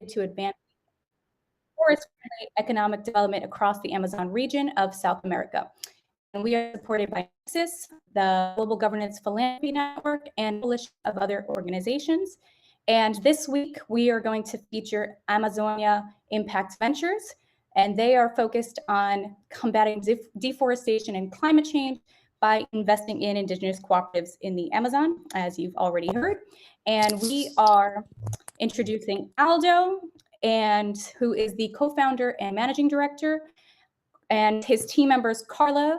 to advance forest-friendly economic development across the Amazon region of South America. And we are supported by Nexus, the Global Governance Philanthropy Network, and a coalition of other organizations. And this week, we are going to feature Amazonia Impact Ventures, and they are focused on combating deforestation and climate change by investing in indigenous cooperatives in the Amazon, as you've already heard. And we are introducing Aldo, and who is the co-founder and managing director, and his team members, Carla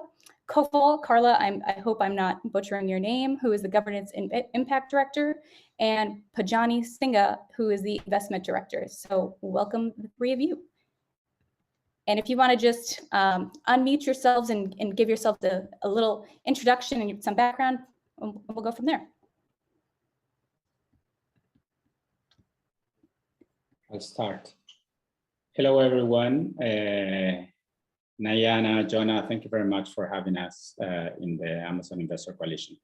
Kofal. Carla, I hope I'm not butchering your name, who is the governance and impact director, and Pajani Singha, who is the investment director. So welcome, the three of you. And if you want to just unmute yourselves and give yourself a little introduction and some background, we'll go from there. I'll start. Hello, everyone. Nayana, Jonah, thank you very much for having us in the Amazon Investor Coalition.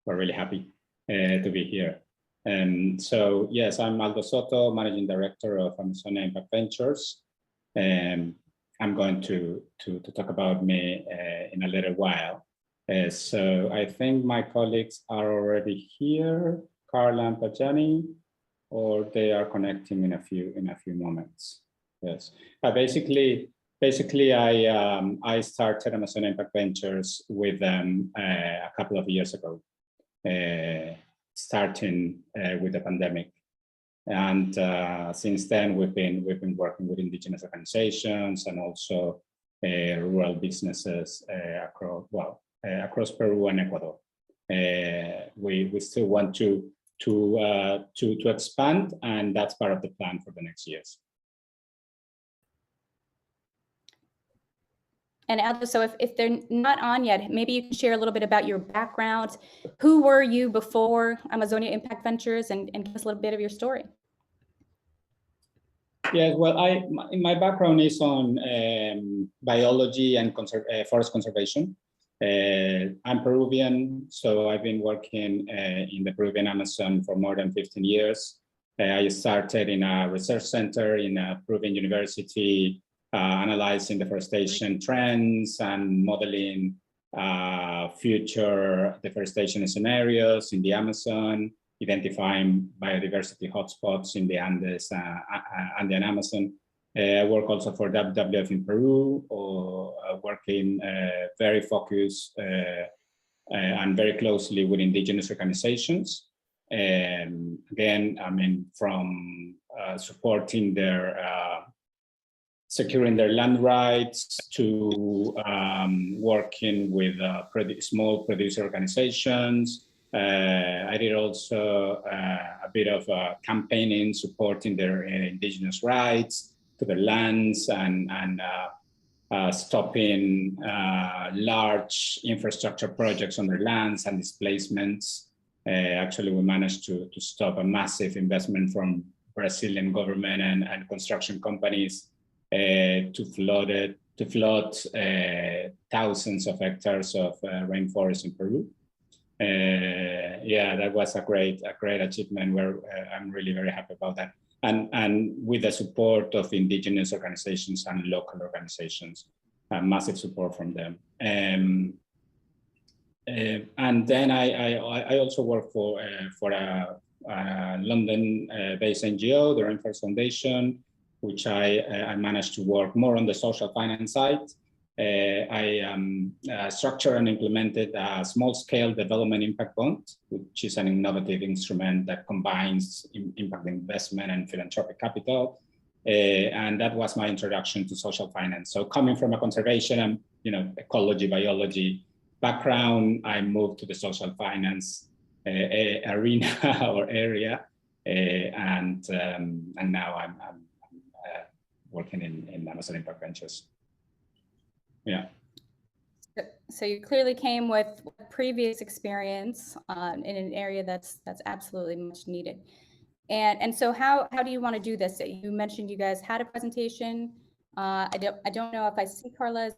We're really happy to be here. So yes, I'm Aldo Soto, Managing Director of Amazonia Impact Ventures. I'm going to talk about me in a little while. So I think my colleagues are already here, Carla and Pajani, or they are connecting in a few moments. Yes, basically I started Amazonia Impact Ventures with them a couple of years ago, starting with the pandemic. And since then, we've been working with indigenous organizations and also rural businesses across Peru and Ecuador. We still want to expand, and that's part of the plan for the next years. And Aldo, so if they're not on yet, maybe you can share a little bit about your background. Who were you before Amazonia Impact Ventures, and give us a little bit of your story? Yeah, well, my background is on biology and forest conservation. I'm Peruvian, so I've been working in the Peruvian Amazon for more than 15 years. I started in a research center in a Peruvian university, analyzing deforestation trends and modeling future deforestation scenarios in the Amazon, identifying biodiversity hotspots in the Andes, Andean Amazon. I work also for WWF in Peru, or working very focused and very closely with indigenous organizations. Again, I mean, from supporting their securing their land rights to working with small producer organizations. I did also a bit of campaigning, supporting their indigenous rights to their lands, and stopping large infrastructure projects on their lands and displacements. Actually, we managed to stop a massive investment from Brazilian government and construction companies to flood thousands of hectares of rainforest in Peru. Yeah, that was a great achievement where I'm really very happy about that. And with the support of indigenous organizations and local organizations, massive support from them. And then I also work for a London-based NGO, the Rainforest Foundation, which I managed to work more on the social finance side. I structured and implemented a small-scale development impact bond, which is an innovative instrument that combines impact investment and philanthropic capital. And that was my introduction to social finance. So coming from a conservation and ecology, biology background, I moved to the social finance arena or area, and now I'm working in Amazon Impact Ventures. Yeah. So you clearly came with previous experience in an area that's absolutely much needed. And so how do you want to do this? You mentioned you guys had a presentation. I don't know if I see Carla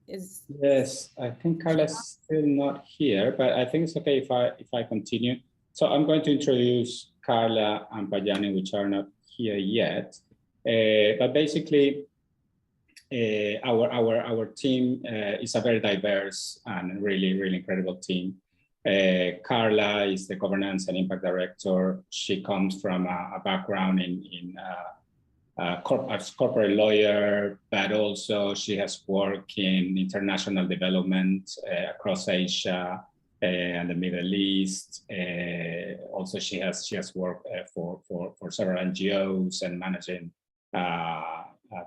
is. Yes, I think Carla's still not here, but I think it's okay if I continue. So I'm going to introduce Carla and Pajani, which are not here yet. But basically, our team is a very diverse and really incredible team. Carla is the governance and impact director. She comes from a background as corporate lawyer, but also she has worked in international development across Asia and the Middle East. Also, she has worked for several NGOs and managing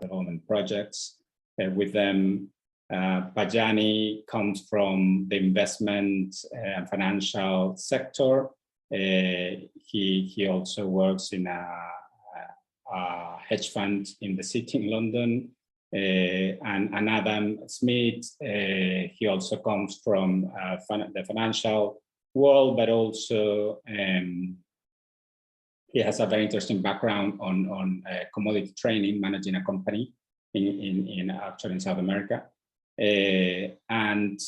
development projects with them. Bajani comes from the investment and financial sector. He also works in a hedge fund in the city in London. And Adam Smith, he also comes from the financial world, but also he has a very interesting background on commodity trading, managing a company actually in South America. And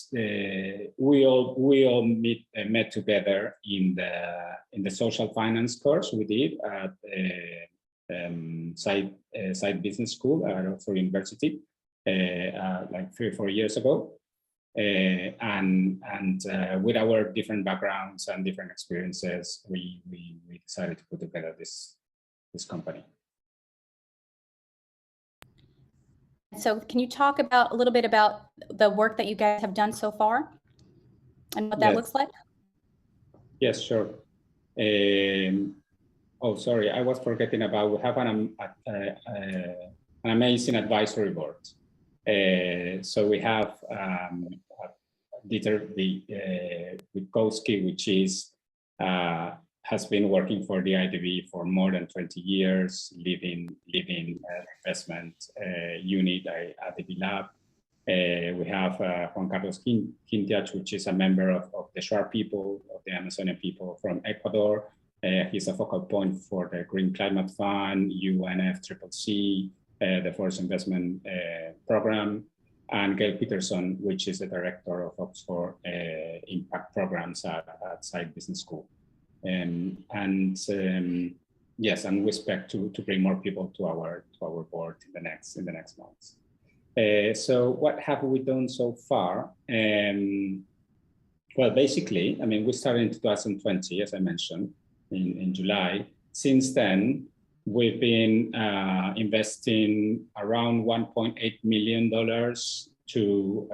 we all met together in the social finance course we did at Side Business School at Oxford University, like 3 or 4 years ago. And with our different backgrounds and different experiences, we decided to put together this company. So can you talk about a little bit about the work that you guys have done so far and what that looks like? Yes, sure. Oh, sorry, I was forgetting about, we have an amazing advisory board. So we have Dieter Witkowski, which has been working for the IDB for more than 20 years, leading investment unit at IDB Lab. We have Juan Carlos Quintiach, which is a member of the Shuar people, of the Amazonian people from Ecuador. He's a focal point for the Green Climate Fund, UNFCCC, the Forest Investment Program, and Gail Peterson, which is the director of Oxford Impact Programs at Side Business School. Yes, and we expect to bring more people to our board in the next months. So what have we done so far? Well, basically, I mean, we started in 2020, as I mentioned, in July. Since then, we've been investing around $1.8 million to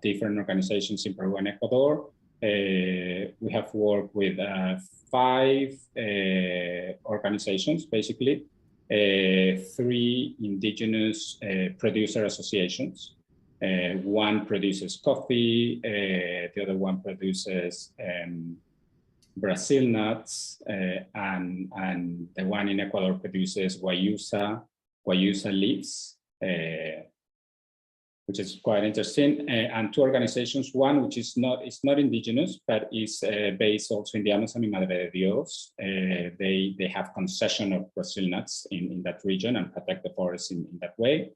different organizations in Peru and Ecuador. We have worked with 5 organizations, basically, 3 indigenous producer associations. One produces coffee, the other one produces Brazil nuts, and the one in Ecuador produces guayusa leaves, which is quite interesting. And 2 organizations, one which is not indigenous, but is based also in the Amazon in Madre de Dios. They have concession of Brazil nuts in that region and protect the forest in that way.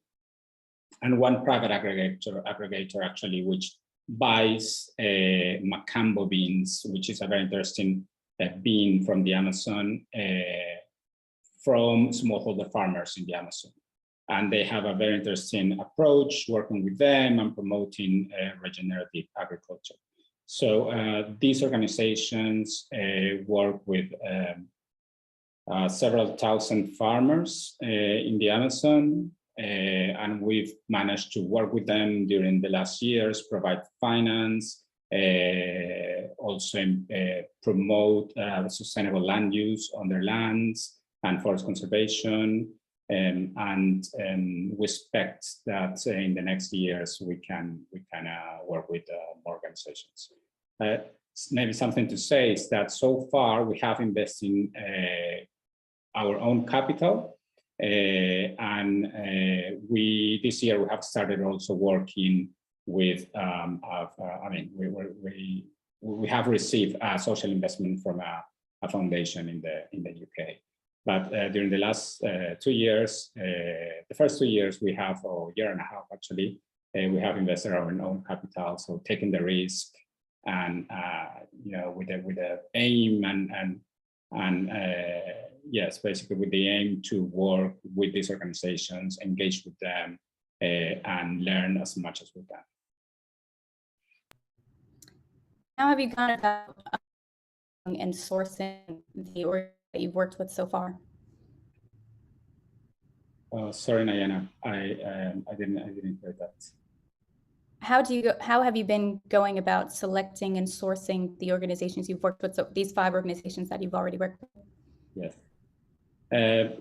And one private aggregator actually, which buys macambo beans, which is a very interesting bean from the Amazon, from smallholder farmers in the Amazon. And they have a very interesting approach, working with them and promoting regenerative agriculture. So these organizations work with several thousand farmers in the Amazon. And we've managed to work with them during the last years, provide finance, also promote sustainable land use on their lands and forest conservation. And we expect that in the next years we can work with more organizations. Maybe something to say is that so far we have invested our own capital. And this year we have started also working with, we have received a social investment from a foundation in the UK. But during the last 2 years, the first 2 years we have, or year and a half actually, we have invested our own capital, so taking the risk and with the aim and yes, basically with the aim to work with these organizations, engage with them, and learn as much as we can. How have you gone about and sourcing the org that you've worked with so far? Sorry, Nayana, I didn't hear that. How have you been going about selecting and sourcing the organizations you've worked with? So these 5 organizations that you've already worked with. Yes.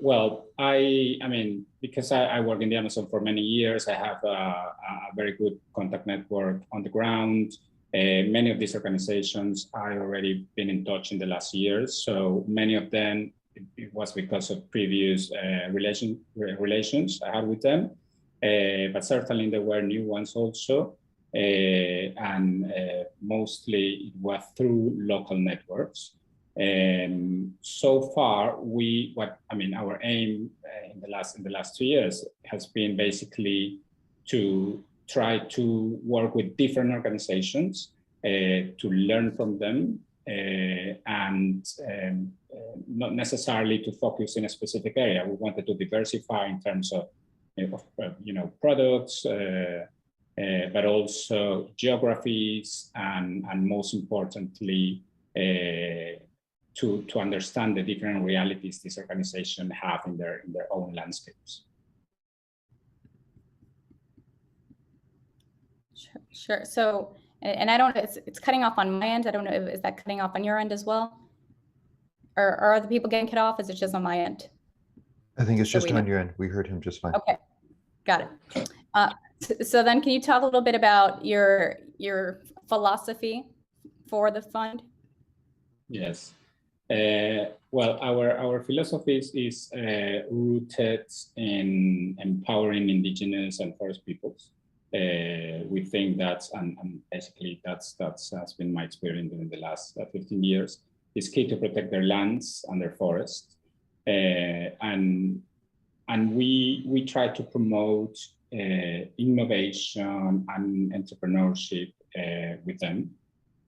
Well, I mean, because I work in the Amazon for many years, I have a very good contact network on the ground. Many of these organizations I already been in touch in the last years. So many of them, it was because of previous relations I had with them. But certainly there were new ones also. And mostly it was through local networks. So far, our aim in the last 2 years has been basically to try to work with different organizations, to learn from them, and not necessarily to focus in a specific area. We wanted to diversify in terms of products, but also geographies, and most importantly, to understand the different realities these organizations have in their own landscapes. Sure. So, and I don't know, it's cutting off on my end. I don't know, is that cutting off on your end as well? Or are other people getting cut off? Is it just on my end? I think it's just on your end. We heard him just fine. Okay, got it. So then can you talk a little bit about your philosophy for the fund? Yes. Well, our philosophy is rooted in empowering indigenous and forest peoples. We think that's, and basically that's has been my experience in the last 15 years. It's key to protect their lands and their forests, and we try to promote innovation and entrepreneurship with them.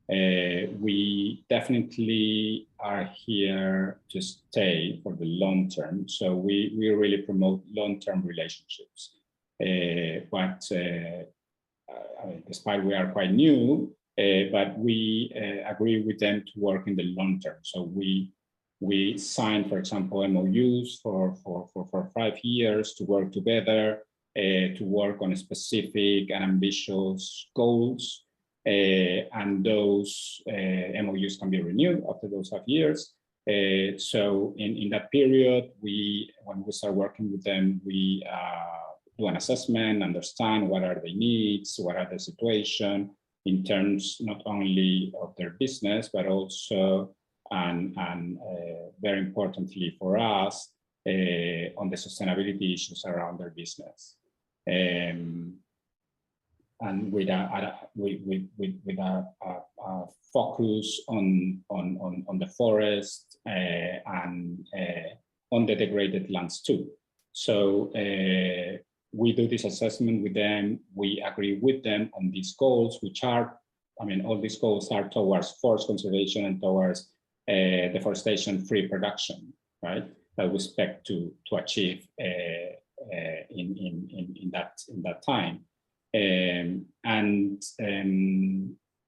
We definitely are here to stay for the long term. So we really promote long-term relationships. But despite we are quite new, but we agree with them to work in the long term. So we signed, for example, MOUs for 5 years to work together, to work on specific and ambitious goals. And those MOUs can be renewed after those 5 years. So in that period, when we start working with them, we do an assessment, understand what are their needs, what are the situation in terms not only of their business, but also, and very importantly for us, on the sustainability issues around their business. And with a focus on the forest and on the degraded lands too. So we do this assessment with them. We agree with them on these goals, which are, all these goals are towards forest conservation and towards deforestation-free production, right? That we expect to achieve in that time.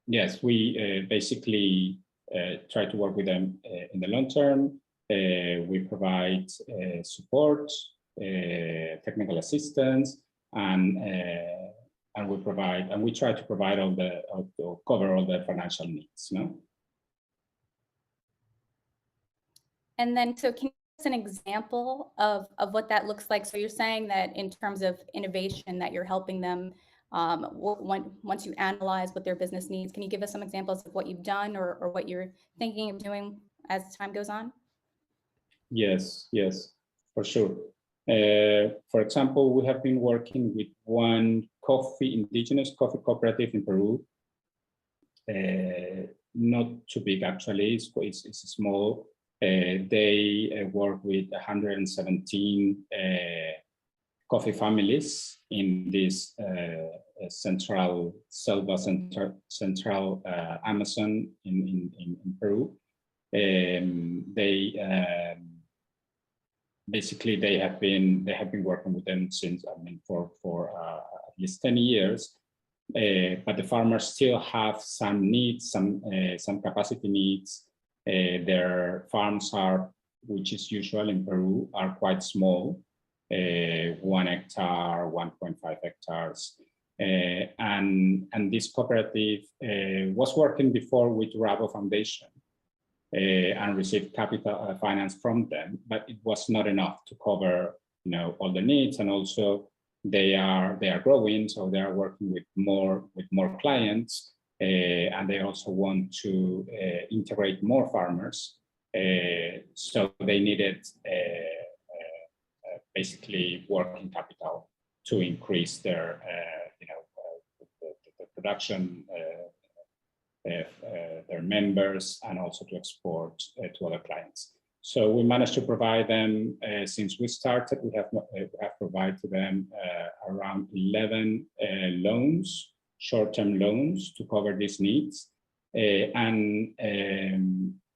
Yes, we basically try to work with them in the long term. We provide support, technical assistance, and we try to provide cover all the financial needs. No. And then, so can you give us an example of what that looks like? So you're saying that in terms of innovation, that you're helping them. Once you analyze what their business needs, can you give us some examples of what you've done or what you're thinking of doing as time goes on? Yes, for sure. For example, we have been working with one indigenous coffee cooperative in Peru. Not too big actually, it's small. They work with 117 coffee families in this central Amazon in Peru. They basically they have been working with them since, I mean, for at least 10 years. But the farmers still have some needs, some capacity needs. Their farms are, which is usual in Peru, are quite small, 1 hectare, 1.5 hectares. And this cooperative was working before with Rabo Foundation and received capital finance from them, but it was not enough to cover, you know, all the needs. And also they are growing, so they are working with more clients, and they also want to integrate more farmers. So they needed basically working capital to increase their the production, their members, and also to export to other clients. So we managed to provide them, since we started, we have provided to them around 11 loans, short-term loans to cover these needs. And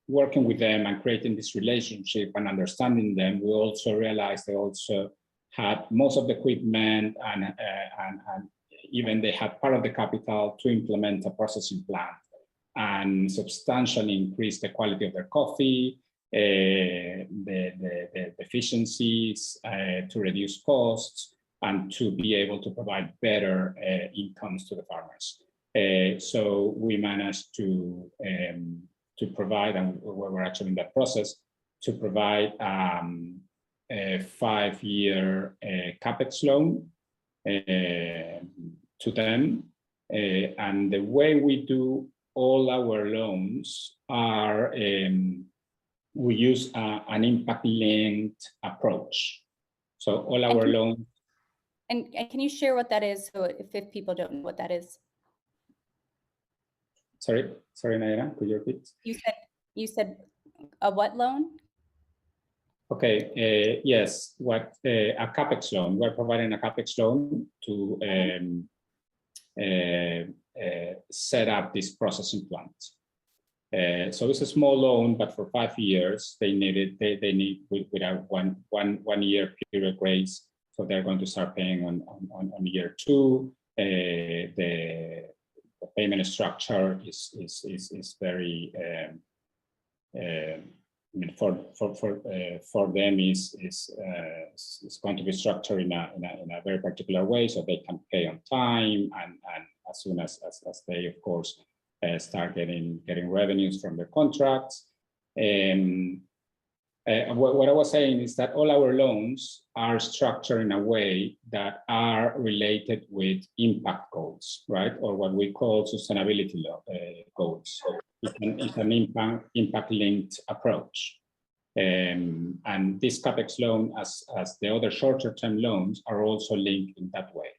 working with them and creating this relationship and understanding them, we also realized they also had most of the equipment and even they had part of the capital to implement a processing plant and substantially increase the quality of their coffee, the efficiencies, to reduce costs, and to be able to provide better incomes to the farmers. So we managed to provide, and we're actually in that process, to provide a 5-year CapEx loan to them. And the way we do all our loans are, we use an impact-linked approach. So all our loans. And can you share what that is, so if people don't know what that is? Sorry, Naira, could you repeat? You said a what loan? Okay, yes, a CapEx loan. We're providing a CapEx loan to set up this processing plant. So it's a small loan, but for 5 years, they need without one year period grace. So they're going to start paying on year 2. The payment structure is very, I mean, for them is going to be structured in a very particular way, so they can pay on time, and as soon as they, of course, start getting revenues from their contracts. What I was saying is that all our loans are structured in a way that are related with impact goals, right? Or what we call sustainability goals. So it's an impact-linked approach. And this CapEx loan, as the other shorter-term loans, are also linked in that way.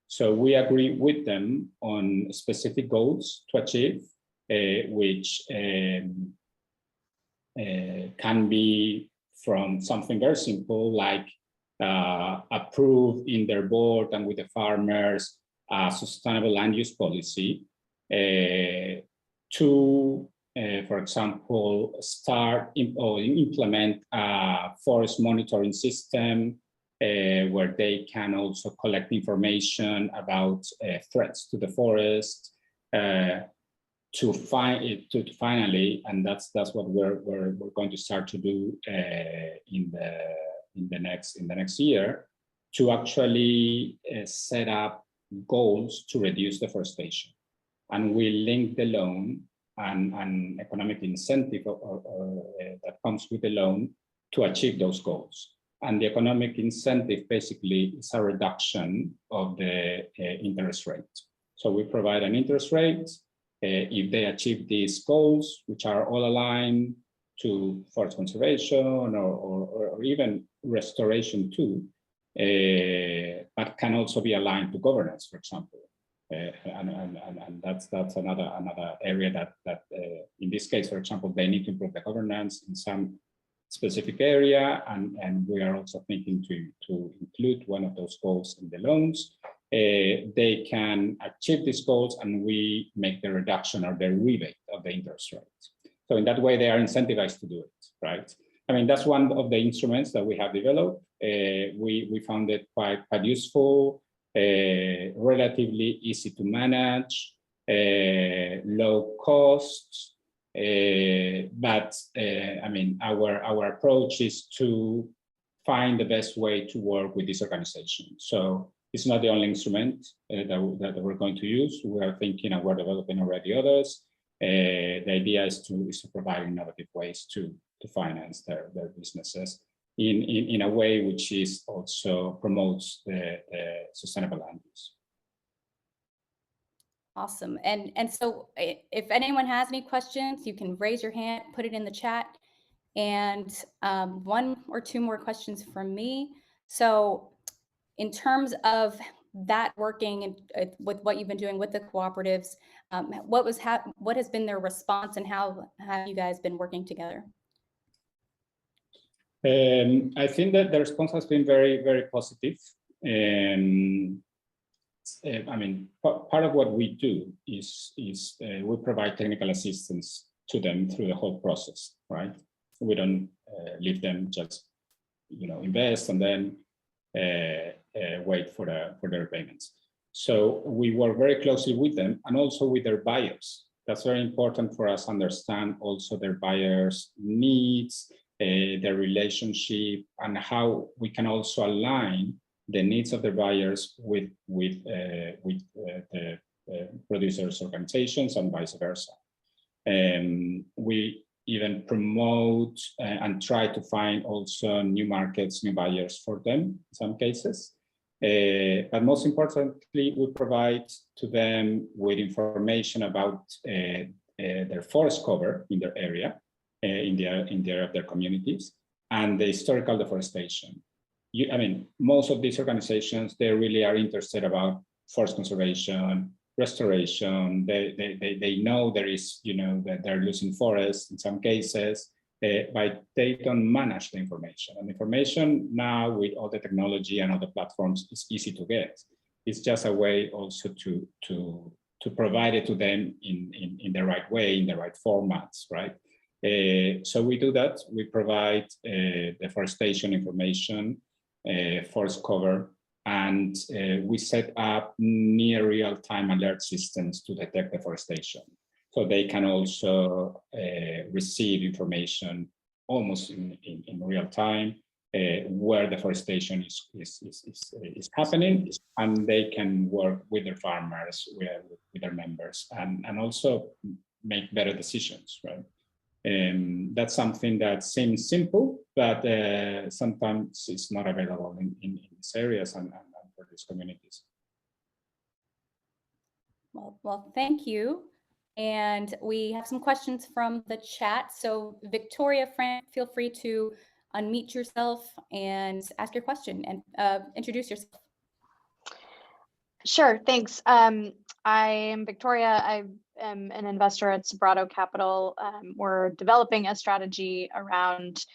So we agree with them on specific goals to achieve, which can be from something very simple, like approve in their board and with the farmers sustainable land use policy, to, for example, start or implement a forest monitoring system where they can also collect information about threats to the forest, to finally, and that's what we're going to start to do in the next year, to actually set up goals to reduce deforestation, and we link the loan and an economic incentive that comes with the loan to achieve those goals. And the economic incentive basically is a reduction of the interest rate. So we provide an interest rate. If they achieve these goals, which are all aligned to forest conservation or even restoration too, but can also be aligned to governance, for example. And that's another area that in this case, for example, they need to improve the governance in some specific area, and we are also thinking to include one of those goals in the loans. They can achieve these goals, and we make the reduction or the rebate of the interest rate. So in that way, they are incentivized to do it, right? I mean, that's one of the instruments that we have developed. We found it quite useful, relatively easy to manage, low cost. But I mean, our approach is to find the best way to work with this organization. So it's not the only instrument that we're going to use. We are thinking and we're developing already others. The idea is to provide innovative ways to finance their businesses in a way which is also promotes the sustainable land use. Awesome. And so if anyone has any questions, you can raise your hand, put it in the chat. And one or two more questions from me. So in terms of that working with what you've been doing with the cooperatives, what has been their response and how have you guys been working together? I think that the response has been very, very positive. I mean, part of what we do is we provide technical assistance to them through the whole process, right? We don't leave them just, invest and then wait for their payments. So we work very closely with them and also with their buyers. That's very important for us to understand also their buyers' needs, their relationship, and how we can also align the needs of the buyers with the producers' organizations and vice versa. We even promote and try to find also new markets, new buyers for them in some cases. But most importantly, we provide to them with information about their forest cover in their area, in their communities, and the historical deforestation. I mean, most of these organizations, they really are interested about forest conservation, restoration. They know there is, that they're losing forests in some cases, but they don't manage the information. And information now with all the technology and all the platforms is easy to get. It's just a way also to provide it to them in the right way, in the right formats, right? So we do that. We provide deforestation information, forest cover, and we set up near real-time alert systems to detect deforestation. So they can also receive information almost in real time where deforestation is happening, and they can work with their farmers, with their members, and also make better decisions, right? That's something that seems simple, but sometimes it's not available in these areas and for these communities. Well, thank you. And we have some questions from the chat. So Victoria, Frank, feel free to unmute yourself and ask your question and introduce yourself. Sure, thanks. I am Victoria. I am an investor at Sobrato Capital. We're developing a strategy around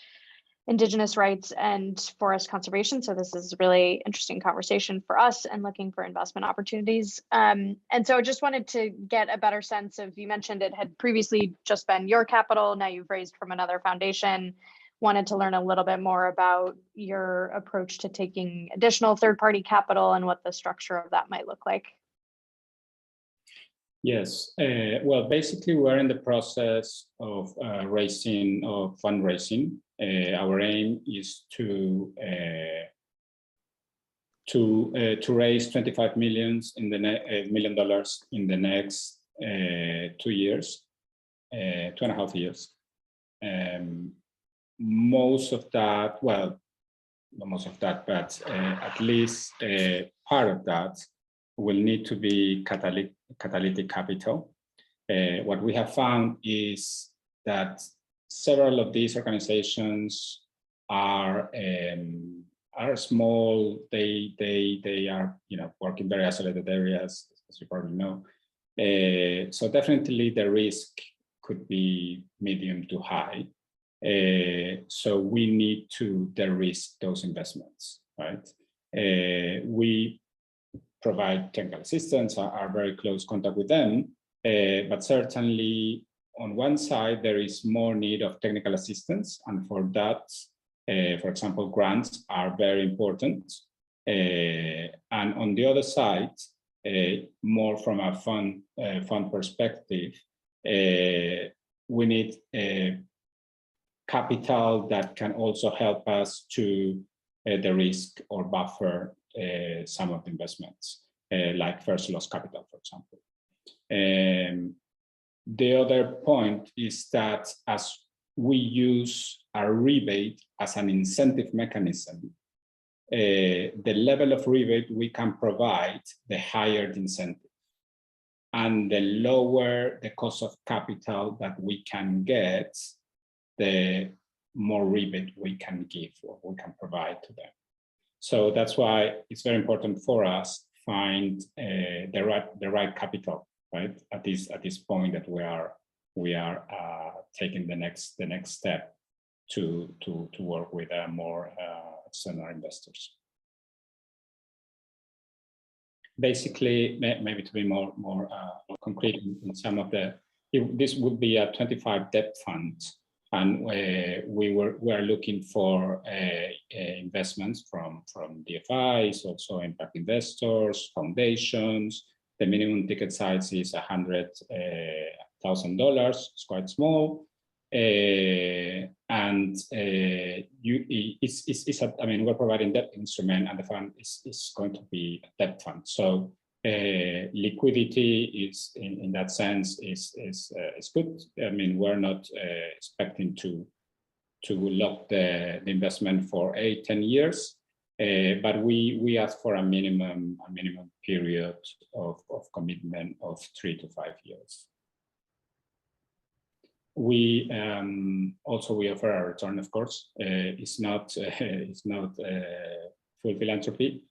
Indigenous rights and forest conservation. So this is a really interesting conversation for us and looking for investment opportunities. And so I just wanted to get a better sense of, you mentioned it had previously just been your capital, now you've raised from another foundation. Wanted to learn a little bit more about your approach to taking additional third-party capital and what the structure of that might look like. Yes, well, basically we're in the process of fundraising. Our aim is to raise $25 million in the next 2 years, 2.5 years. Most of that, well, not most of that, but at least part of that will need to be catalytic capital. What we have found is that several of these organizations are small. They are working very isolated areas, as you probably know. So definitely the risk could be medium to high. So we need to de-risk those investments, right? We provide technical assistance, are very close contact with them, but certainly on one side, there is more need of technical assistance, and for that, for example, grants are very important. And on the other side, more from a fund perspective, we need capital that can also help us to the risk or buffer some of the investments, like first loss capital, for example. The other point is that as we use a rebate as an incentive mechanism, the level of rebate we can provide, the higher the incentive, and the lower the cost of capital that we can get, the more rebate we can give or we can provide to them. So that's why it's very important for us find the right capital, right, at this point that we are taking the next step to work with more external investors. Basically, maybe to be more concrete in some of this would be a 25 debt fund, and we are looking for investments from DFIs, also impact investors, foundations. The minimum ticket size is $100,000. It's quite small, and we're providing debt instrument, and the fund is going to be a debt fund. So liquidity is in that sense is good. I mean, we're not expecting to lock the investment for 8-10 years. But we ask for a minimum period of commitment of 3 to 5 years. We also offer a return, of course. It's not full philanthropy.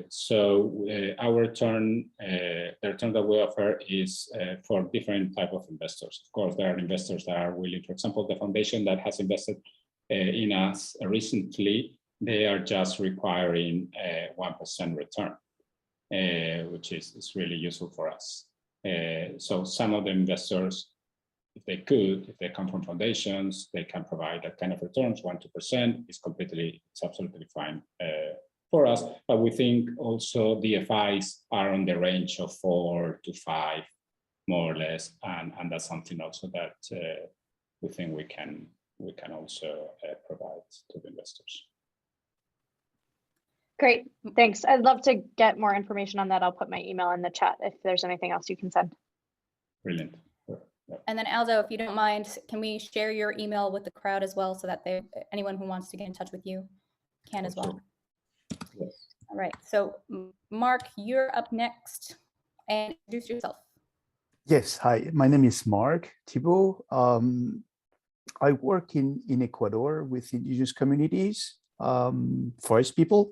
So our return, the return that we offer is for different type of investors. Of course, there are investors that are willing. For example, the foundation that has invested in us recently, they are just requiring 1% return, which is really useful for us. So some of the investors, if they come from foundations, they can provide that kind of returns, 1-2%. It's absolutely fine for us. But we think also DFIs are on the range of 4 to 5, more or less, and that's something also that we think we can also provide to the investors. Great, thanks. I'd love to get more information on that. I'll put my email in the chat if there's anything else you can send. Brilliant. And then Aldo, if you don't mind, can we share your email with the crowd as well, so that anyone who wants to get in touch with you can as well? Yes. All right, so Mark, you're up next, and introduce yourself. Yes, hi, my name is Mark Thibault. I work in Ecuador with indigenous communities, forest people.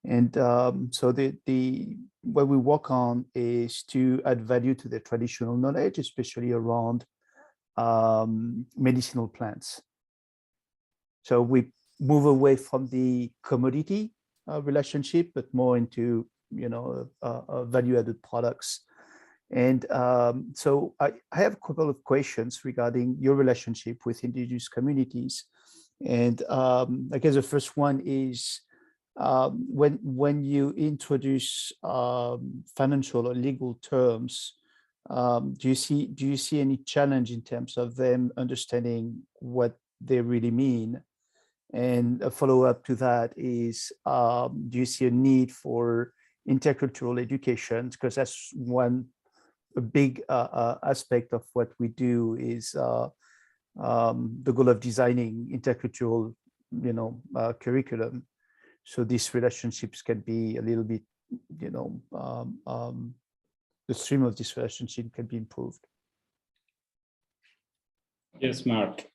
And so what we work on is to add value to the traditional knowledge, especially around medicinal plants. So we move away from the commodity relationship, but more into value-added products. And so I have a couple of questions regarding your relationship with indigenous communities. And I guess the first one is, when you introduce financial or legal terms, do you see any challenge in terms of them understanding what they really mean? And a follow-up to that is, do you see a need for intercultural education? Because that's a big aspect of what we do is the goal of designing intercultural, curriculum. So these relationships can be a little bit, the stream of this relationship can be improved. Yes, Mark.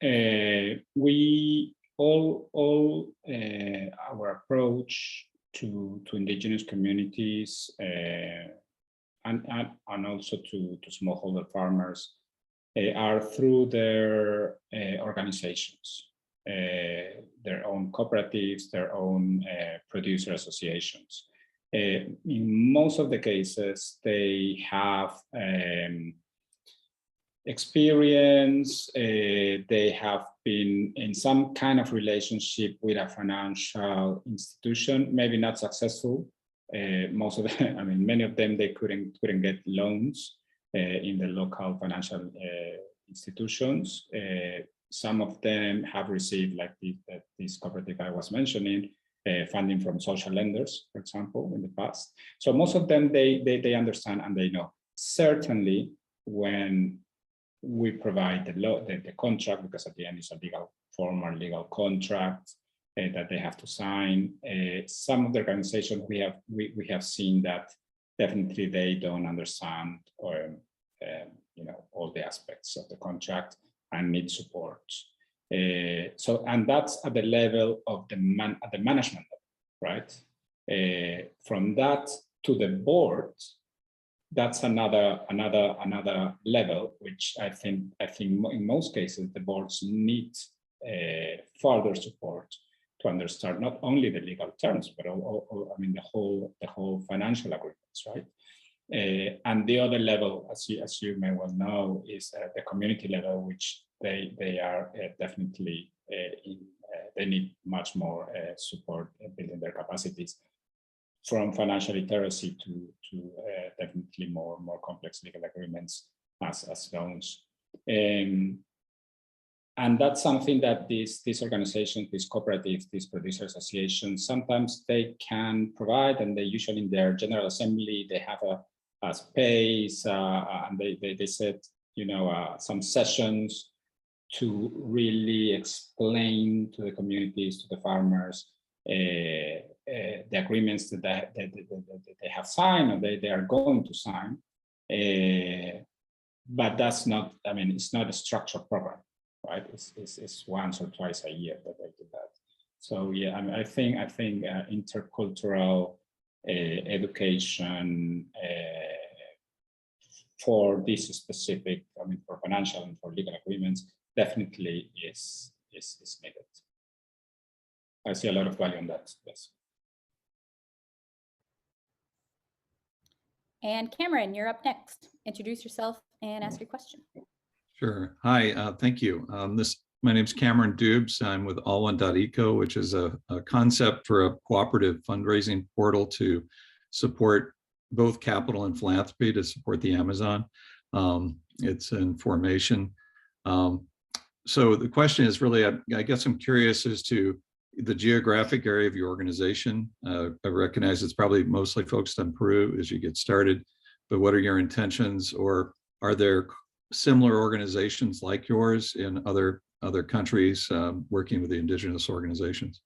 We all our approach to indigenous communities and also to smallholder farmers are through their organizations. Their own cooperatives, their own producer associations. In most of the cases, they have experience. They have been in some kind of relationship with a financial institution, maybe not successful. Most of them, I mean, many of them, they couldn't get loans in the local financial institutions. Some of them have received, like this cooperative I was mentioning, funding from social lenders, for example, in the past. So most of them, they understand and they know. Certainly, when we provide the contract, because at the end it's a formal legal contract that they have to sign. Some of the organizations we have seen that definitely they don't understand or all the aspects of the contract and need support. And that's at the level of the management level, right? From that to the board, that's another level, which I think in most cases the boards need further support to understand not only the legal terms, but I mean the whole financial agreements, right? And the other level, as you may well know, is the community level, which they are definitely they need much more support in building their capacities, from financial literacy to definitely more complex legal agreements as loans. And that's something that these organizations, these cooperatives, these producer associations, sometimes they can provide, and they usually in their General Assembly, they have a space, and they set, some sessions to really explain to the communities, to the farmers, the agreements that they have signed or they are going to sign. But that's not, I mean, it's not a structured program, right? It's once or twice a year that they do that. So yeah, I think intercultural education for this specific, I mean, for financial and for legal agreements, definitely is needed. I see a lot of value in that, yes. And Cameron, you're up next. Introduce yourself and ask your question. Sure. Hi, thank you. My name is Cameron Dubes. I'm with allone.eco, which is a concept for a cooperative fundraising portal to support both capital and philanthropy to support the Amazon. It's in formation. So the question is really, I guess I'm curious as to the geographic area of your organization. I recognize it's probably mostly focused on Peru as you get started, but what are your intentions, or are there similar organizations like yours in other countries working with the indigenous organizations?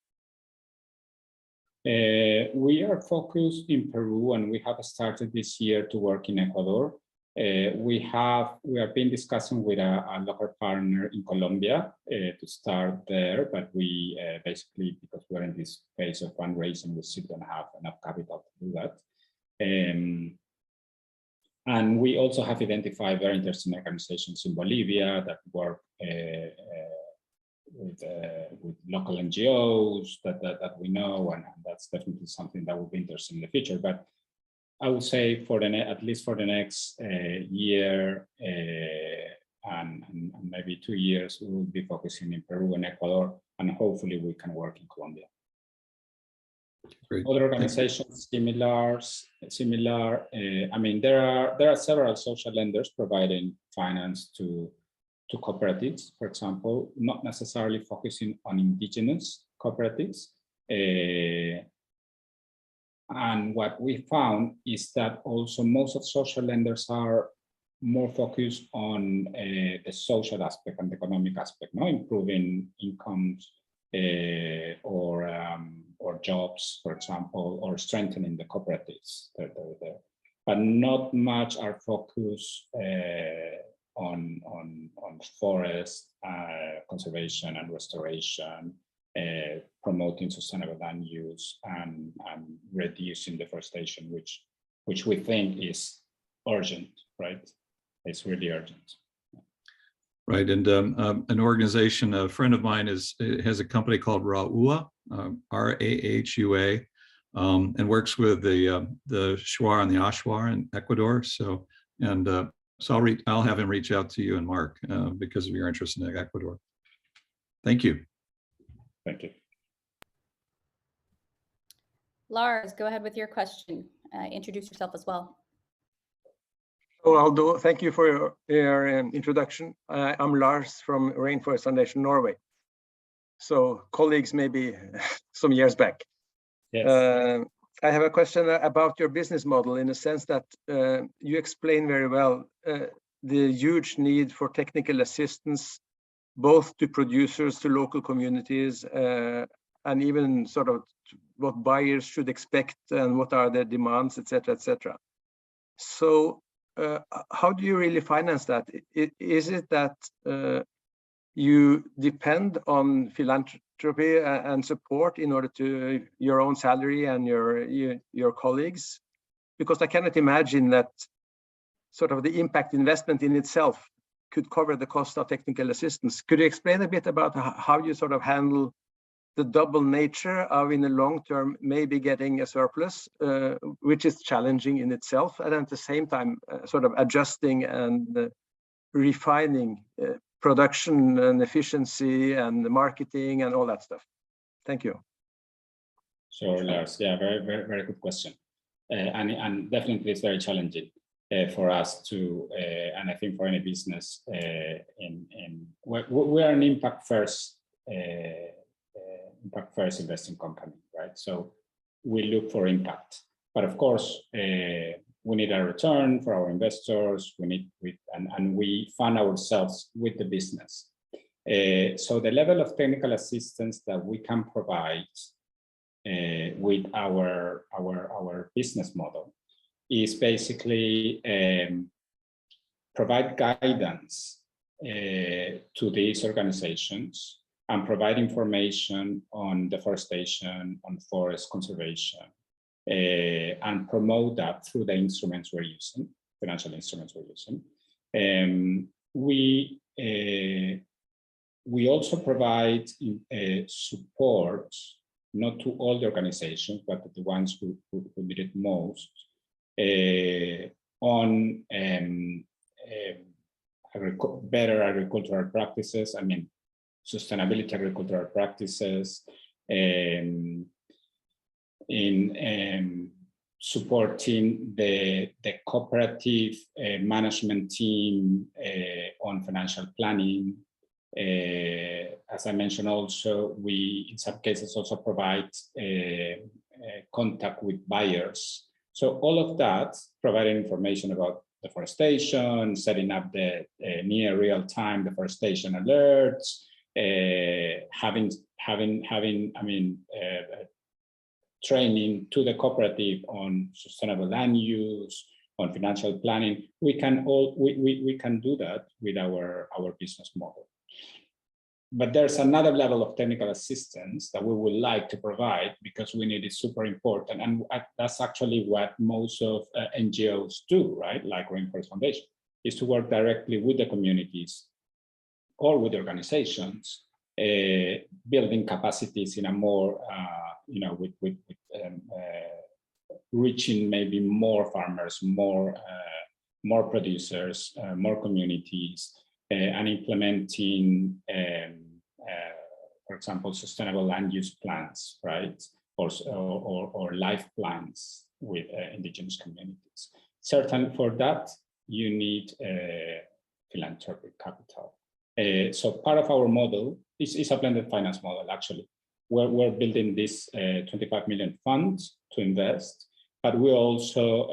We are focused in Peru, and we have started this year to work in Ecuador. We have been discussing with a local partner in Colombia to start there, but we basically, because we're in this phase of fundraising, we still don't have enough capital to do that. And we also have identified very interesting organizations in Bolivia that work with local NGOs that we know, and that's definitely something that would be interesting in the future. But I would say at least for the next year and maybe 2 years, we will be focusing in Peru and Ecuador, and hopefully we can work in Colombia. Great. Other organizations similar. I mean, there are several social lenders providing finance to cooperatives, for example, not necessarily focusing on indigenous cooperatives. And what we found is that also most of social lenders are more focused on the social aspect and the economic aspect, improving incomes or jobs, for example, or strengthening the cooperatives that are there. But not much are focused on forest conservation and restoration, promoting sustainable land use and reducing deforestation, which we think is urgent, right? It's really urgent. Right, and an organization, a friend of mine has a company called Rahua, R-A-H-U-A, and works with the Shuar and the Ashuar in Ecuador. So, and So I'll have him reach out to you and Mark because of your interest in Ecuador. Thank you. Thank you. Lars, go ahead with your question. Introduce yourself as well. Oh, Aldo, thank you for your introduction. I'm Lars from Rainforest Foundation Norway. So colleagues maybe some years back. Yes. I have a question about your business model in the sense that you explain very well the huge need for technical assistance, both to producers, to local communities, and even sort of what buyers should expect and what are their demands, etc., etc. So how do you really finance that? Is it that you depend on philanthropy and support in order to your own salary and your colleagues? Because I cannot imagine that sort of the impact investment in itself could cover the cost of technical assistance. Could you explain a bit about how you sort of handle the double nature of, in the long term, maybe getting a surplus, which is challenging in itself, and at the same time sort of adjusting and refining production and efficiency and the marketing and all that stuff? Thank you. Sure, Lars. Yeah, very good question. And definitely it's very challenging for us to, and I think for any business, we are an impact first investing company, right? So we look for impact, but of course we need a return for our investors. And we fund ourselves with the business. So the level of technical assistance that we can provide with our business model is basically provide guidance to these organizations and provide information on deforestation, on forest conservation, and promote that through the instruments we're using, financial instruments we're using. We also provide support, not to all the organizations, but to the ones who need it most, on better agricultural practices. I mean, sustainability agricultural practices, in supporting the cooperative management team on financial planning. As I mentioned, also we in some cases also provide contact with buyers. So all of that, providing information about deforestation, setting up the near real-time deforestation alerts, having training to the cooperative on sustainable land use, on financial planning. We can do that with our business model. But there's another level of technical assistance that we would like to provide because we need it super important. And that's actually what most of NGOs do, right? Like Rainforest Foundation, is to work directly with the communities or with organizations, building capacities in a more, with reaching maybe more farmers, more producers, more communities, and implementing, for example, sustainable land use plans, right? Or life plans with indigenous communities. Certainly for that, you need philanthropic capital. So part of our model is a blended finance model, actually. We're building this 25 million funds to invest, but we're also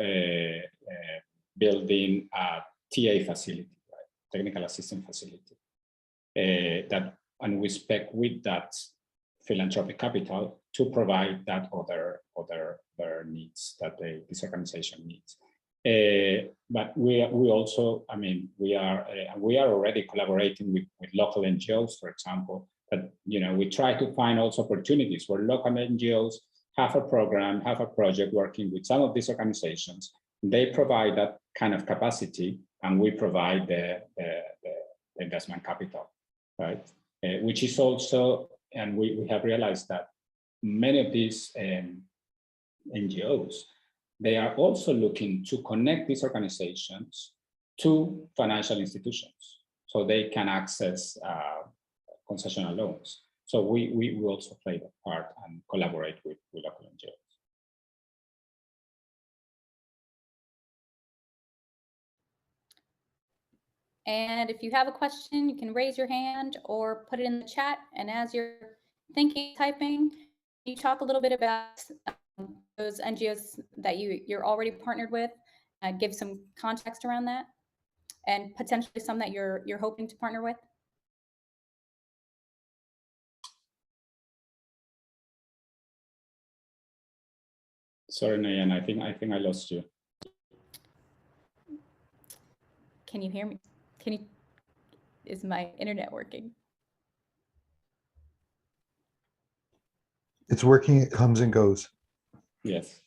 building a TA facility, right? Technical assistance facility. And we expect with that philanthropic capital to provide that other needs that this organization needs. But we also, I mean, we are already collaborating with local NGOs, for example. But we try to find also opportunities where local NGOs have a program, have a project working with some of these organizations. They provide that kind of capacity, and we provide the investment capital, right? Which is also, and we have realized that many of these NGOs, they are also looking to connect these organizations to financial institutions, so they can access concessional loans. So we also play that part and collaborate with local NGOs. And if you have a question, you can raise your hand or put it in the chat. And as you're thinking, typing, you talk a little bit about those NGOs that you're already partnered with, give some context around that, and potentially some that you're hoping to partner with. Sorry, Nayan, I think I lost you. Can you hear me? Is my internet working? It's working, it comes and goes. Yes.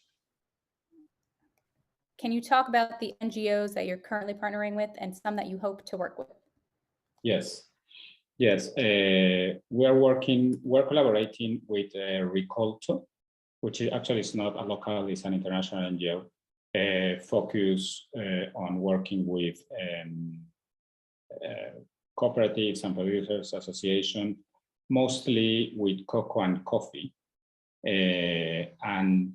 Can you talk about the NGOs that you're currently partnering with and some that you hope to work with? Yes. Yes. We're collaborating with Ricolto, which is actually is not a local, it's an international NGO, focus on working with cooperatives and producers association, mostly with cocoa and coffee. And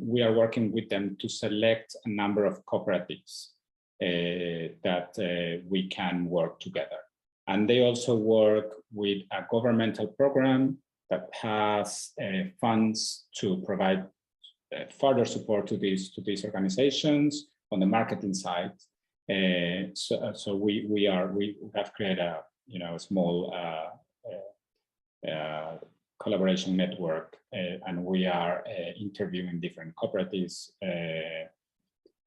we are working with them to select a number of cooperatives that we can work together. And they also work with a governmental program that has funds to provide further support to these organizations on the marketing side. So we have created a small collaboration network, and we are interviewing different cooperatives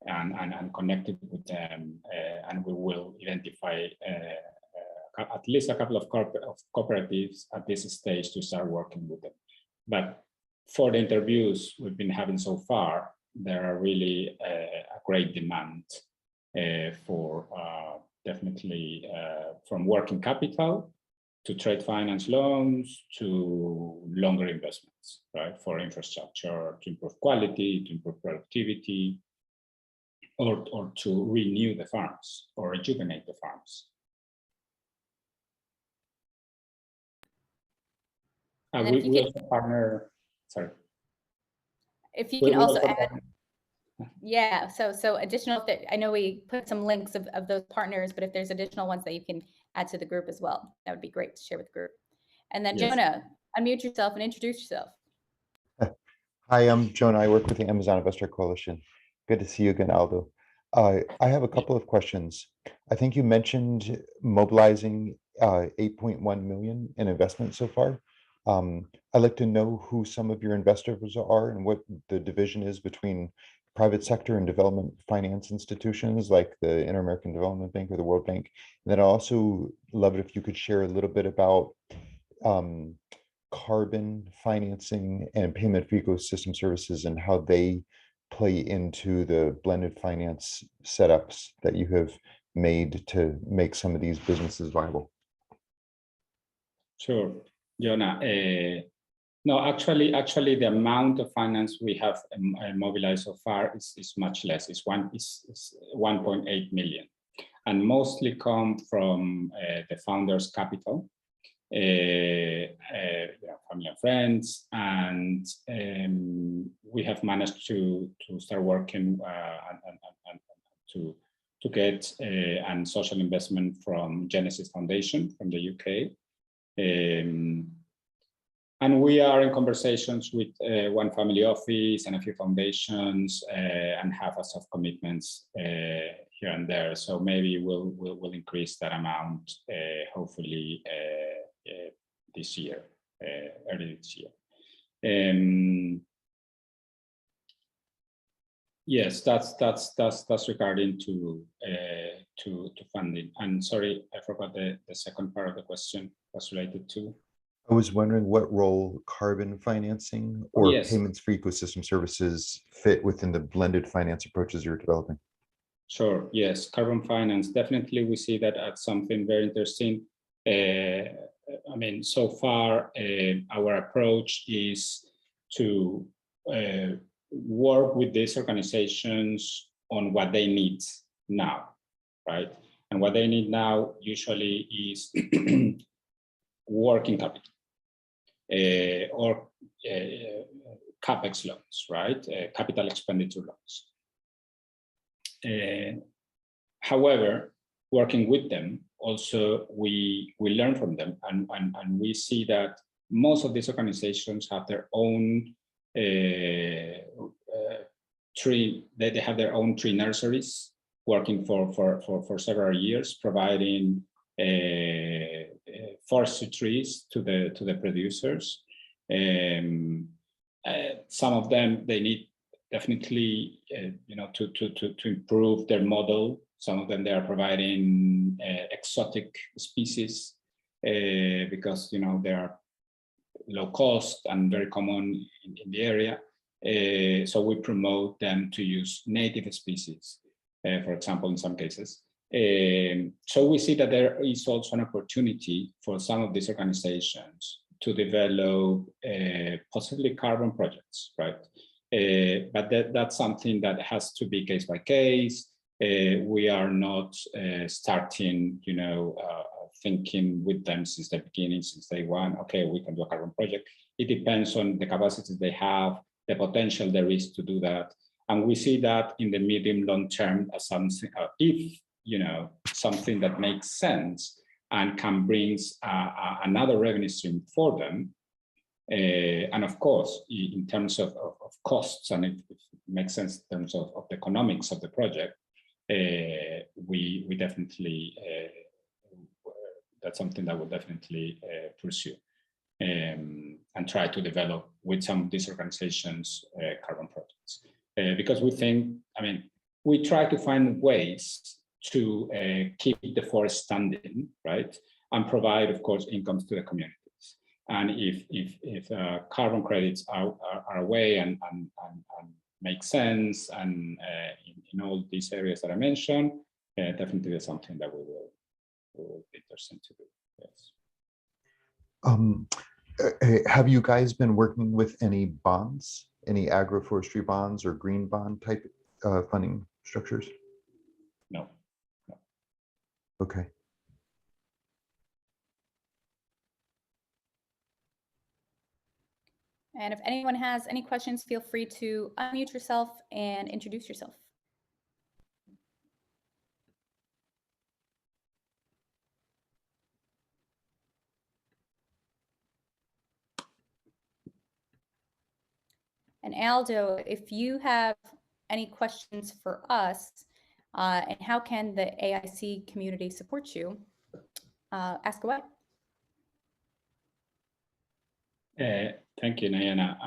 and connected with them, and we will identify at least a couple of cooperatives at this stage to start working with them. But for the interviews we've been having so far, there are really a great demand for definitely from working capital to trade finance loans to longer investments, right? For infrastructure, to improve quality, to improve productivity, or to renew the farms or rejuvenate the farms. We also partner, sorry. If you can also add, yeah, so additional, I know we put some links of those partners, but if there's additional ones that you can add to the group as well, that would be great to share with the group. And then yes. Jonah, unmute yourself and introduce yourself. Hi, I'm Jonah. I work with the Amazon Investor Coalition. Good to see you again, Aldo. I have a couple of questions. I think you mentioned mobilizing 8.1 million in investment so far. I'd like to know who some of your investors are and what the division is between private sector and development finance institutions like the Inter-American Development Bank or the World Bank. And then I also love it if you could share a little bit about carbon financing and payment for ecosystem services and how they play into the blended finance setups that you have made to make some of these businesses viable. Sure, Jonah. No, actually, the amount of finance we have mobilized so far is much less. It's 1.8 million, and mostly come from the founders' capital, family and friends, and we have managed to start working and to get an social investment from Genesis Foundation from the UK. And we are in conversations with one family office and a few foundations, and have a soft commitments here and there. So maybe we'll increase that amount hopefully this year, early this year. Yes, that's regarding to funding. And sorry, I forgot the second part of the question was related to. I was wondering what role carbon financing or payments for ecosystem services fit within the blended finance approaches you're developing. Sure, yes, carbon finance, definitely we see that as something very interesting. I mean, so far, our approach is to work with these organizations on what they need now. right? And what they need now usually is working capital or CapEx loans, right? Capital expenditure loans. However, working with them, also we learn from them, and we see that most of these organizations have their own tree. They have their own tree nurseries working for several years, providing forestry trees to the producers. Some of them, they need definitely to improve their model. Some of them, they are providing exotic species because they are low cost and very common in the area. So we promote them to use native species, for example, in some cases. So we see that there is also an opportunity for some of these organizations to develop possibly carbon projects, right? But that's something that has to be case by case. We are not starting, thinking with them since the beginning, since day one, okay, we can do a carbon project. It depends on the capacities they have, the potential there is to do that. And we see that in the medium long term as something, if, something that makes sense and can bring another revenue stream for them. And of course, in terms of costs, and if it makes sense in terms of the economics of the project, we definitely, that's something that we'll definitely pursue and try to develop with some of these organizations carbon projects. Because we think, we try to find ways to keep the forest standing, right? And provide, of course, incomes to the communities. And if carbon credits are a way and make sense, and in all these areas that I mentioned, definitely that's something that we will be interested to do. Yes. Have you guys been working with any bonds, any agroforestry bonds or green bond type funding structures? No. Okay. And if anyone has any questions, feel free to unmute yourself and introduce yourself. And Aldo, if you have any questions for us, and how can the AIC community support you, ask away. Thank you, Nayana.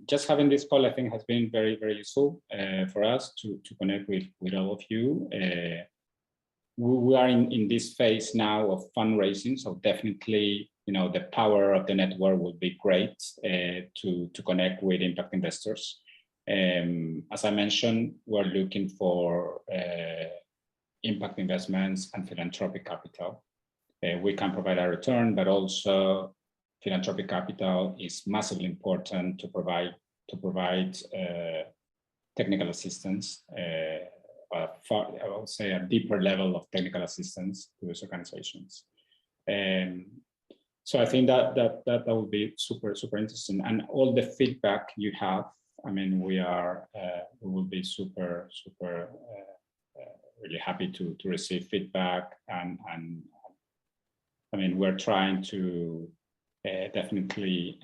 Just having this call, I think, has been very, very useful for us to connect with all of you. We are in this phase now of fundraising, so definitely, the power of the network would be great to connect with impact investors. As I mentioned, we're looking for impact investments and philanthropic capital. We can provide a return, but also philanthropic capital is massively important to provide technical assistance, I would say a deeper level of technical assistance to these organizations. So I think that would be super interesting, and all the feedback you have. We will be super really happy to receive feedback, and we're trying to definitely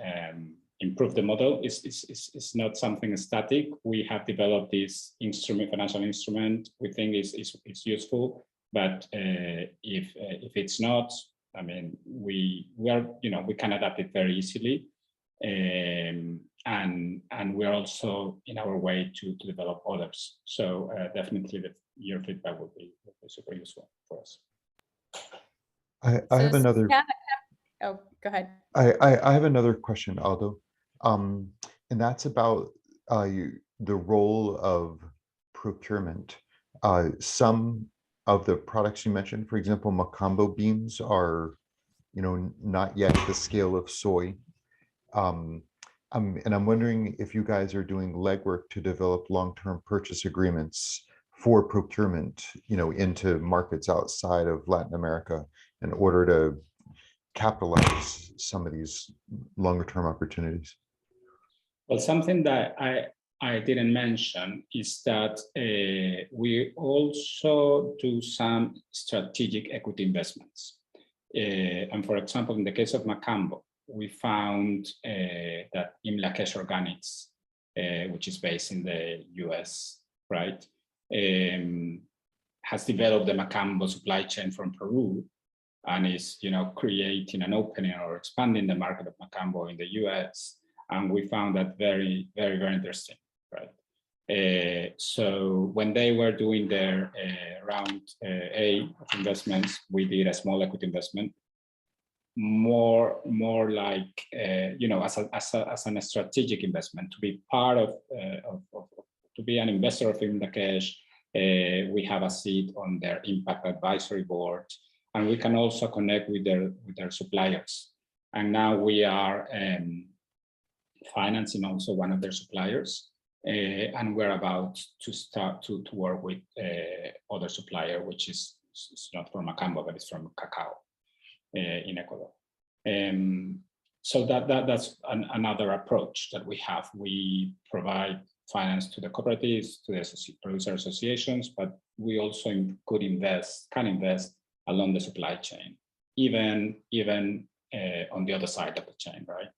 improve the model. It's not something static. We have developed this financial instrument. We think it's useful, but if it's not, we can adapt it very easily, and we're also in our way to develop others. So definitely your feedback would be super useful for us. I have another. Oh, go ahead. I have another question, Aldo, and that's about the role of procurement. Some of the products you mentioned, for example, Macambo beans are, not yet the scale of soy. And I'm wondering if you guys are doing legwork to develop long-term purchase agreements for procurement, into markets outside of Latin America in order to capitalize some of these longer term opportunities? Well, something that I didn't mention is that we also do some strategic equity investments. And for example, in the case of Macambo, we found that Imlakesh Organics, which is based in the US, right, has developed the Macambo supply chain from Peru and is, creating an opening or expanding the market of Macambo in the US. And we found that very, very, very interesting, right? So when they were doing their round A of investments, we did a small equity investment, more like as a strategic investment, to be part of to be an investor of Imlakesh. We have a seat on their impact advisory board, and we can also connect with their suppliers. And now we are financing also one of their suppliers, and we're about to start to work with other supplier, which is not from Macambo, but it's from cacao in Ecuador. So that's another approach that we have. We provide finance to the cooperatives, to the producer associations, but we also can invest along the supply chain, even on the other side of the chain, right?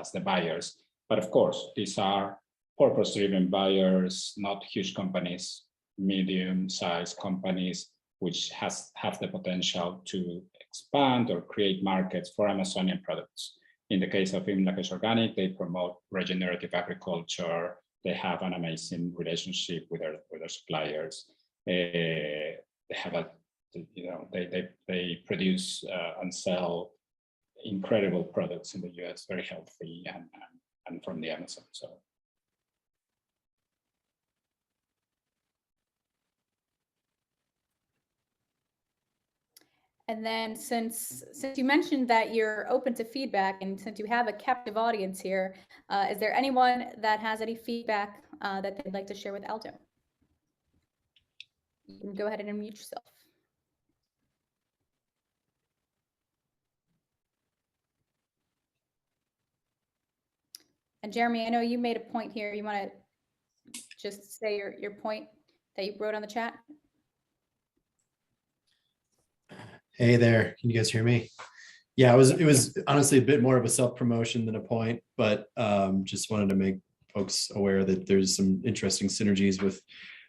As the buyers. But of course, these are purpose-driven buyers, not huge companies, medium-sized companies, which have the potential to expand or create markets for Amazonian products. In the case of Imlakesh Organic, they promote regenerative agriculture. They have an amazing relationship with their suppliers. They have they produce and sell incredible products in the US, very healthy and from the Amazon. So. And then since you mentioned that you're open to feedback, and since you have a captive audience here, is there anyone that has any feedback that they'd like to share with Aldo? You can go ahead and unmute yourself. And Jeremy, I know you made a point here. You want to just say your point that you wrote on the chat? Hey there, can you guys hear me? Yeah, it was honestly a bit more of a self-promotion than a point, but just wanted to make folks aware that there's some interesting synergies with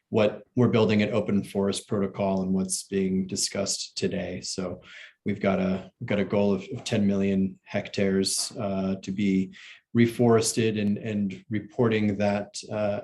what we're building at Open Forest Protocol and what's being discussed today. So we've got a goal of 10 million hectares to be reforested, and reporting that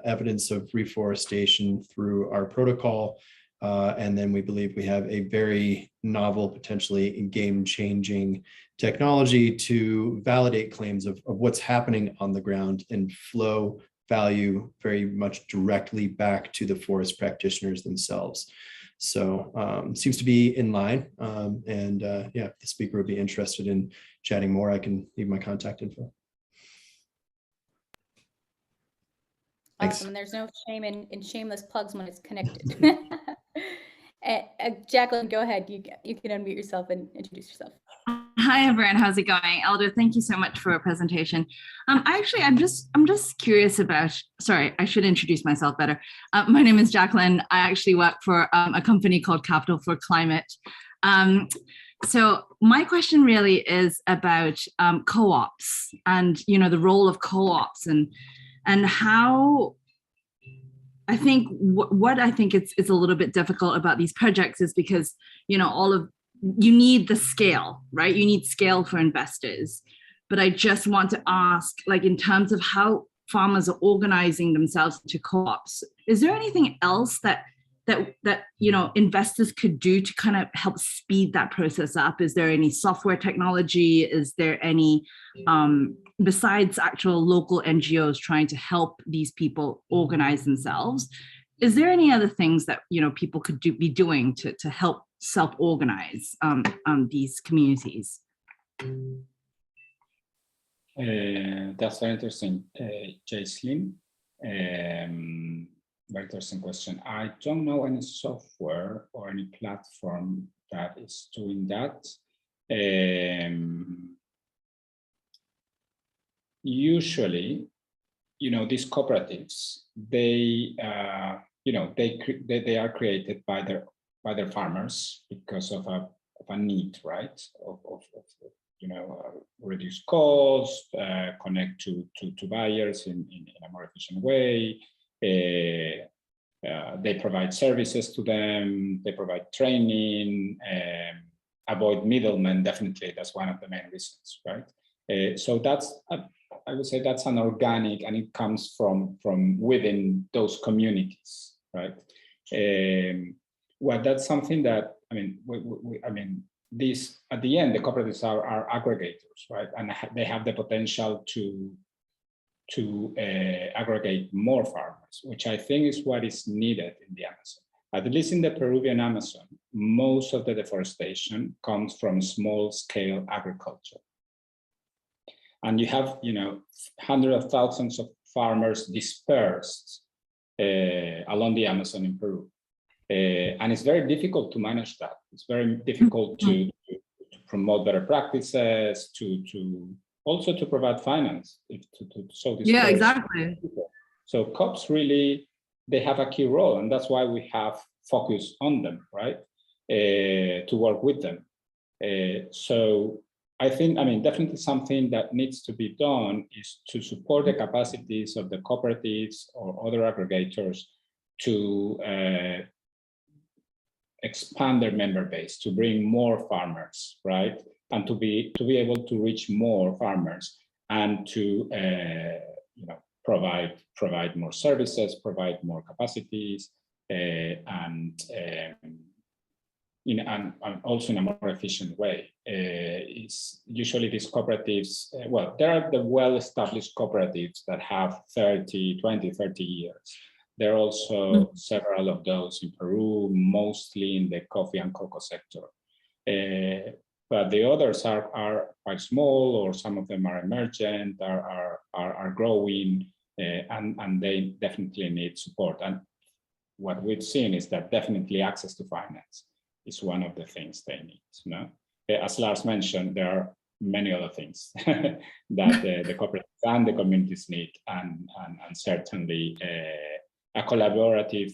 evidence of reforestation through our protocol. And then we believe we have a very novel, potentially game-changing technology to validate claims of what's happening on the ground and flow value very much directly back to the forest practitioners themselves. So seems to be in line. Yeah, if the speaker would be interested in chatting more, I can leave my contact info. Thanks. Awesome. And there's no shame in shameless plugs when it's connected. Jacqueline, go ahead. You can unmute yourself and introduce yourself. Hi everyone, how's it going? Aldo, thank you so much for a presentation. I'm just curious about, sorry, I should introduce myself better. My name is Jacqueline. I actually work for a company called Capital for Climate. So my question really is about co-ops and, the role of co-ops and how I think what I think it's a little bit difficult about these projects is because, you need the scale, right? You need scale for investors. But I just want to ask, like, in terms of how farmers are organizing themselves into co-ops, is there anything else that investors could do to kind of help speed that process up? Is there any software technology? Is there any, besides actual local NGOs trying to help these people organize themselves, is there any other things that people could be doing to help self-organize these communities? That's very interesting, Jacelyn. very interesting question. I don't know any software or any platform that is doing that. Usually, these cooperatives, they are created by their farmers because of a need, right? Of reduce cost, connect to buyers in a more efficient way. They provide services to them. They provide training. Avoid middlemen. Definitely, that's one of the main reasons, right? So that's I would say that's an organic, and it comes from within those communities, right? Well, that's something that these at the end the cooperatives are aggregators, right? And they have the potential to aggregate more farmers, which I think is what is needed in the Amazon. At least in the Peruvian Amazon, most of the deforestation comes from small-scale agriculture. And you have, hundreds of thousands of farmers dispersed along the Amazon in Peru. And it's very difficult to manage that. It's very difficult to promote better practices, also to provide finance. Yeah, exactly. So COPs really, they have a key role, and that's why we have focused on them, right? To work with them. So I think, definitely something that needs to be done is to support the capacities of the cooperatives or other aggregators to expand their member base, to bring more farmers, right? And to be able to reach more farmers and to provide more services, provide more capacities, and also in a more efficient way. Is usually these cooperatives, there are the well-established cooperatives that have 30 years. There are also several of those in Peru, mostly in the coffee and cocoa sector. But the others are quite small, or some of them are emergent, are growing, and they definitely need support. And what we've seen is that definitely access to finance is one of the things they need. As Lars mentioned, there are many other things that the cooperatives and the communities need, and certainly a collaborative,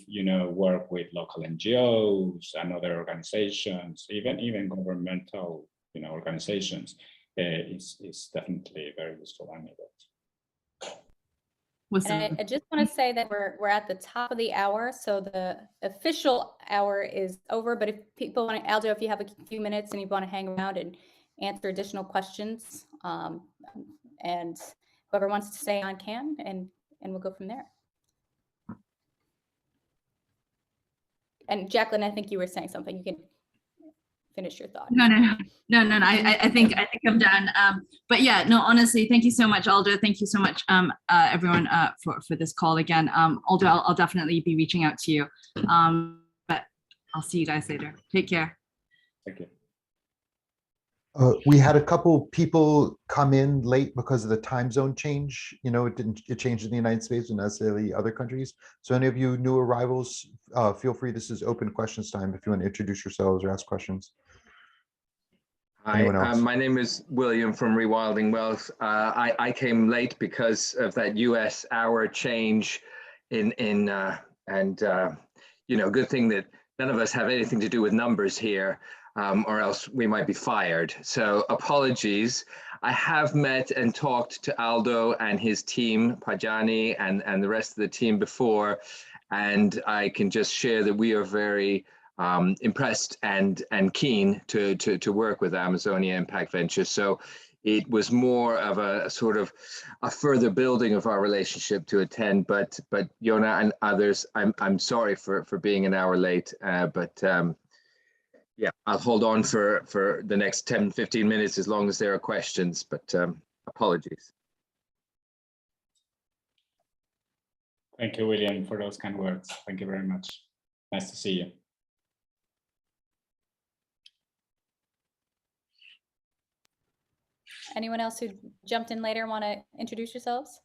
work with local NGOs and other organizations, even governmental, organizations, is definitely very useful and needed. And I just want to say that we're at the top of the hour, so the official hour is over. But if people want to, Aldo, if you have a few minutes and you want to hang around and answer additional questions, and whoever wants to stay on can, and we'll go from there. And Jacqueline, I think you were saying something. You can finish your thought. No. I think I'm done. But yeah, no, honestly, thank you so much, Aldo. Thank you so much, everyone, for this call again. Aldo, I'll definitely be reaching out to you. But I'll see you guys later. Take care. Thank you. We had a couple people come in late because of the time zone change. It changed in the United States and necessarily other countries. So any of you new arrivals, feel free. This is open questions time if you want to introduce yourselves or ask questions. Hi, my name is William from Rewilding Wealth. I came late because of that US hour change good thing that none of us have anything to do with numbers here. Or else we might be fired. So apologies. I have met and talked to Aldo and his team, Pajani, and the rest of the team before, and I can just share that we are very impressed and keen to work with Amazonia Impact Ventures. So it was more of a sort of a further building of our relationship to attend. But Yona and others, I'm sorry for being an hour late, yeah, I'll hold on for the next 10, 15 minutes as long as there are questions, but apologies. Thank you, William, for those kind words. Thank you very much. Nice to see you. Anyone else who jumped in later want to introduce yourselves?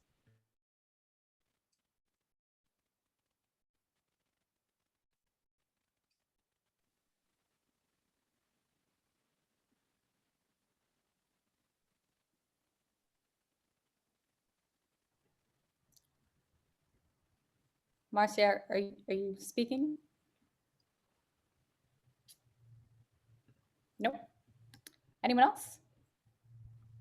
Marcia, are you speaking? Nope. Anyone else?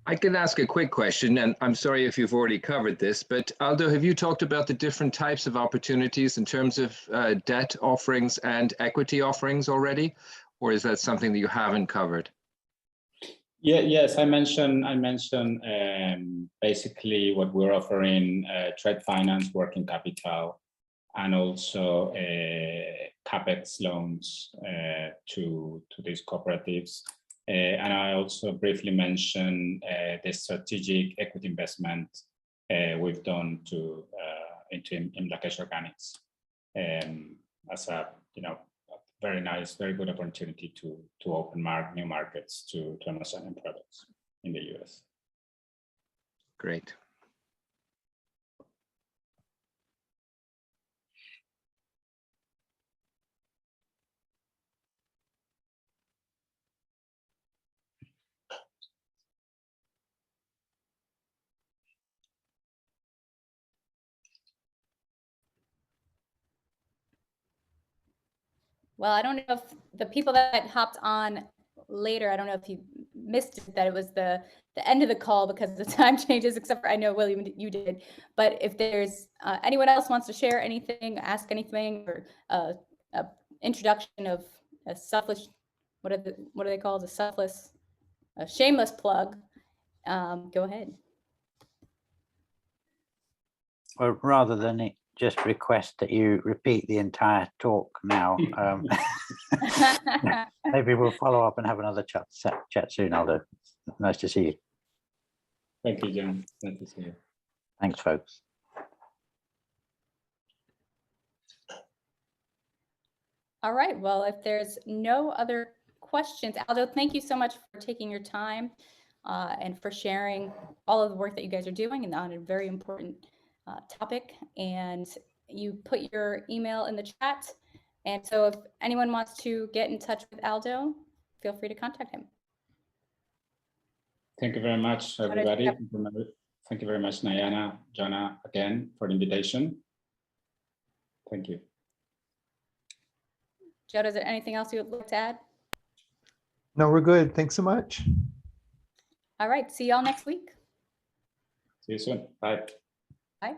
I can ask a quick question, and I'm sorry if you've already covered this, but Aldo, have you talked about the different types of opportunities in terms of debt offerings and equity offerings already? Or is that something that you haven't covered? Yeah, yes, I mentioned basically what we're offering, trade finance, working capital, and also CapEx loans to these cooperatives. And I also briefly mentioned the strategic equity investment we've done into Imlakesh Organics as a very nice, very good opportunity to open new markets to Amazonian products in the US. Great. Well, I don't know if the people that hopped on later, I don't know if you missed it, that it was the end of the call because of the time changes, except for I know, William, you did. But if there's anyone else wants to share anything, ask anything, or a introduction of a selfish, what are they called? A shameless plug, go ahead. Well, rather than it just request that you repeat the entire talk now, maybe we'll follow up and have another chat soon, Aldo. Nice to see you. Thank you, John. Nice to see you. Thanks, folks. All right, well, if there's no other questions, Aldo, thank you so much for taking your time and for sharing all of the work that you guys are doing and on a very important topic. And you put your email in the chat. And so if anyone wants to get in touch with Aldo, feel free to contact him. Thank you very much, everybody. Thank you very much, Nayana, Jonah, again, for the invitation. Thank you. Joe, is there anything else you would like to add? No, we're good. Thanks so much. All right, see y'all next week. See you soon. Bye. Bye.